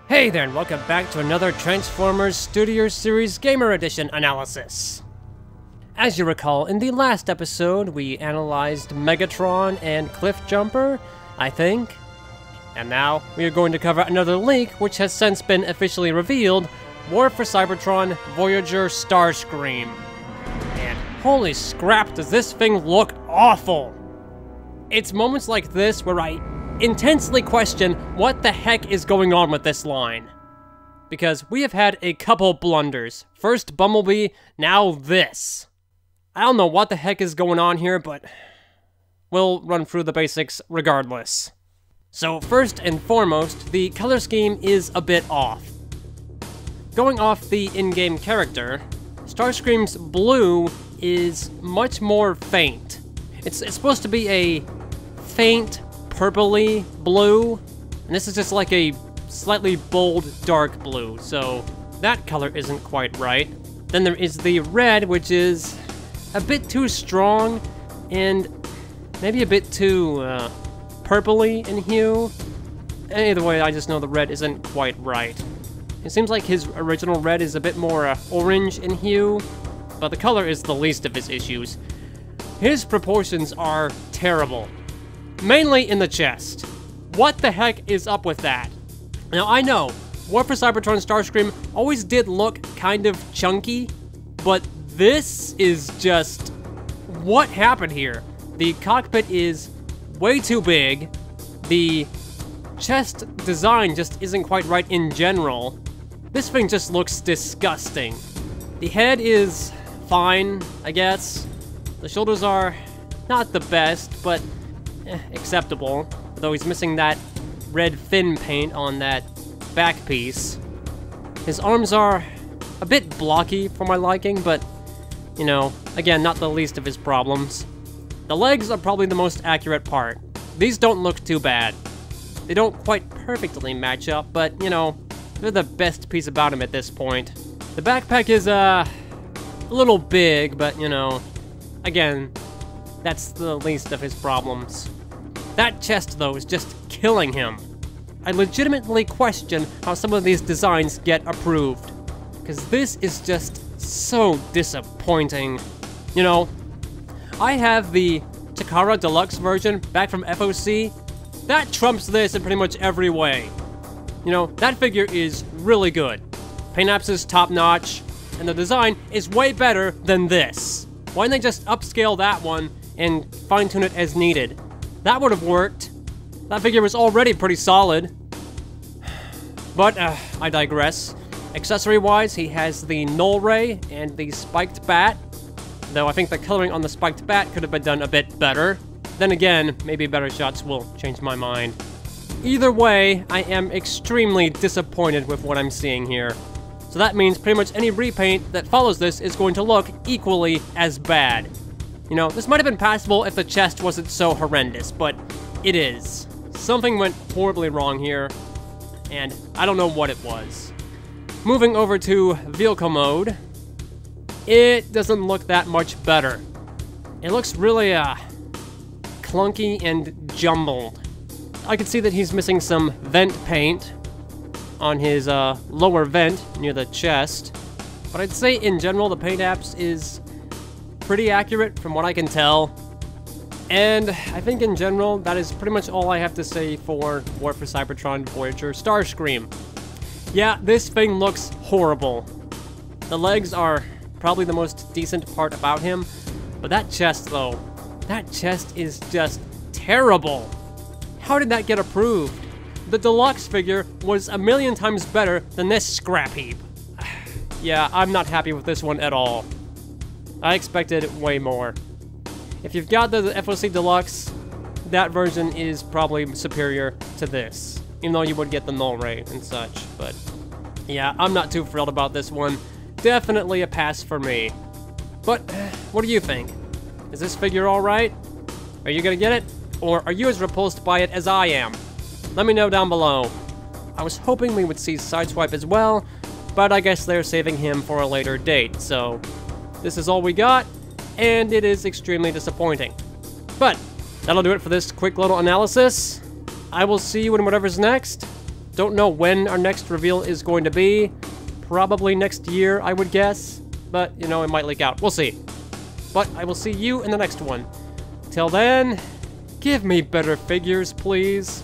Hey there, and welcome back to another Transformers Studio Series Gamer Edition analysis. As you recall, in the last episode, we analyzed Megatron and Cliffjumper, I think. And now, we are going to cover another leak, which has since been officially revealed, War for Cybertron Voyager Starscream. And holy scrap, does this thing look awful! It's moments like this where I intensely question what the heck is going on with this line. Because we have had a couple blunders. First Bumblebee, now this. I don't know what the heck is going on here, but we'll run through the basics regardless. So first and foremost, the color scheme is a bit off. Going off the in-game character, Starscream's blue is much more faint. It's supposed to be a faint purpley blue, and this is just like a slightly bold dark blue, so that color isn't quite right. Then there is the red, which is a bit too strong and maybe a bit too purpley in hue. Either way, I just know the red isn't quite right. It seems like his original red is a bit more orange in hue, but the color is the least of his issues. His proportions are terrible. Mainly in the chest. What the heck is up with that? Now I know, War for Cybertron Starscream always did look kind of chunky, but this is just... what happened here? The cockpit is way too big, the chest design just isn't quite right in general. This thing just looks disgusting. The head is fine, I guess. The shoulders are not the best, but acceptable, though he's missing that red fin paint on that back piece. His arms are a bit blocky for my liking, but, you know, again, not the least of his problems. The legs are probably the most accurate part. These don't look too bad. They don't quite perfectly match up, but, you know, they're the best piece about him at this point. The backpack is, a little big, but, you know, again, that's the least of his problems. That chest, though, is just killing him. I legitimately question how some of these designs get approved, because this is just so disappointing. You know, I have the Takara Deluxe version back from FOC. That trumps this in pretty much every way. You know, that figure is really good. Paint apps is top-notch, and the design is way better than this. Why didn't they just upscale that one and fine-tune it as needed? That would have worked. That figure was already pretty solid. But, I digress. Accessory-wise, he has the Null Ray and the spiked bat. Though I think the coloring on the spiked bat could have been done a bit better. Then again, maybe better shots will change my mind. Either way, I am extremely disappointed with what I'm seeing here. So that means pretty much any repaint that follows this is going to look equally as bad. You know, this might have been passable if the chest wasn't so horrendous, but it is. Something went horribly wrong here, and I don't know what it was. Moving over to vehicle mode, it doesn't look that much better. It looks really, clunky and jumbled. I can see that he's missing some vent paint on his, lower vent near the chest, but I'd say in general the paint apps is pretty accurate from what I can tell. And I think in general, that is pretty much all I have to say for War for Cybertron Voyager Starscream. Yeah, this thing looks horrible. The legs are probably the most decent part about him, but that chest though, that chest is just terrible. How did that get approved? The deluxe figure was a million times better than this scrap heap. Yeah, I'm not happy with this one at all. I expected way more. If you've got the FOC Deluxe, that version is probably superior to this. Even though you would get the Null Ray and such, but... yeah, I'm not too thrilled about this one. Definitely a pass for me. But, what do you think? Is this figure alright? Are you gonna get it? Or are you as repulsed by it as I am? Let me know down below. I was hoping we would see Sideswipe as well, but I guess they're saving him for a later date, so... this is all we got, and it is extremely disappointing. But, that'll do it for this quick little analysis. I will see you in whatever's next. Don't know when our next reveal is going to be. Probably next year, I would guess. But, you know, it might leak out. We'll see. But I will see you in the next one. Till then, give me better figures, please.